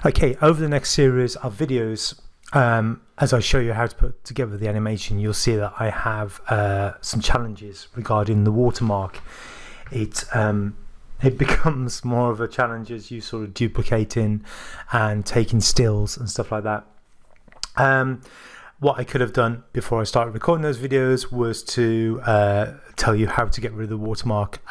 Okay, over the next series of videos, as I show you how to put together the animation, you'll see that I have some challenges regarding the watermark. It becomes more of a challenge as you sort of duplicating and taking stills and stuff like that. What I could have done before I started recording those videos was to tell you how to get rid of the watermark.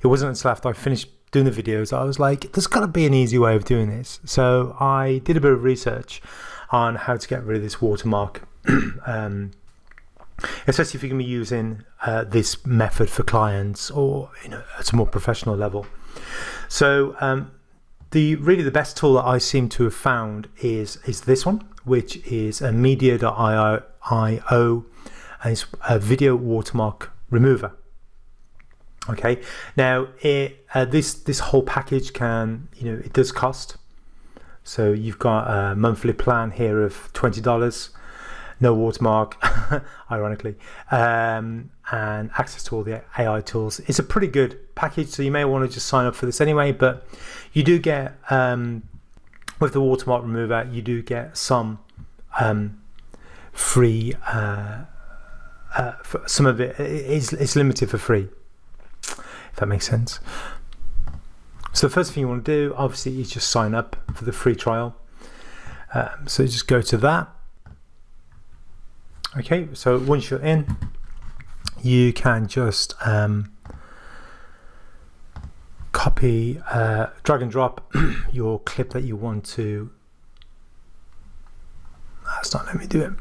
It wasn't until after I finished doing the videos I was like, there's got to be an easy way of doing this. So I did a bit of research on how to get rid of this watermark, especially if you're going to be using this method for clients or at a more professional level. So the best tool that I seem to have found is this one, which is a media.io, and it's a video watermark remover. Okay, now this whole package it does cost. So you've got a monthly plan here of $20, no watermark, ironically, and access to all the AI tools. It's a pretty good package, so you may want to just sign up for this anyway. But you do get with the watermark remover, you do get some free. Some of it is limited for free, if that makes sense. So the first thing you want to do, obviously, is just sign up for the free trial. So just go to that. Okay, so once you're in, you can just copy, drag and drop your clip that you want to. That's not letting me do it.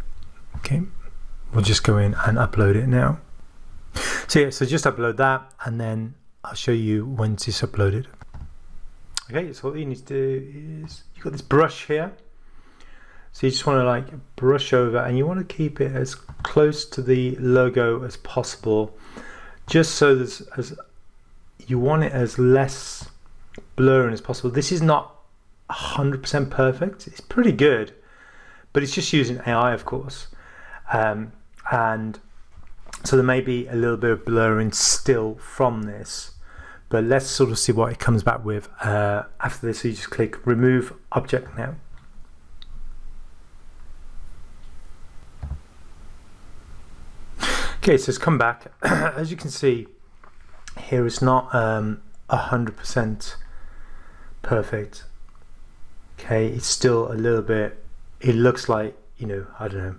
Okay, we'll just go in and upload it now. So yeah, so just upload that, and then I'll show you when it's uploaded. Okay, so what you need to do is, you've got this brush here. So you just want to brush over, and you want to keep it as close to the logo as possible, just so you want it as less blurring as possible. This is not 100% perfect. It's pretty good, but it's just using AI, of course. And so there may be a little bit of blurring still from this, but let's sort of see what it comes back with after this. So you just click remove object now. Okay, so it's come back. As you can see here, it's not 100% perfect. Okay, it's still a little bit, it looks like, I don't know,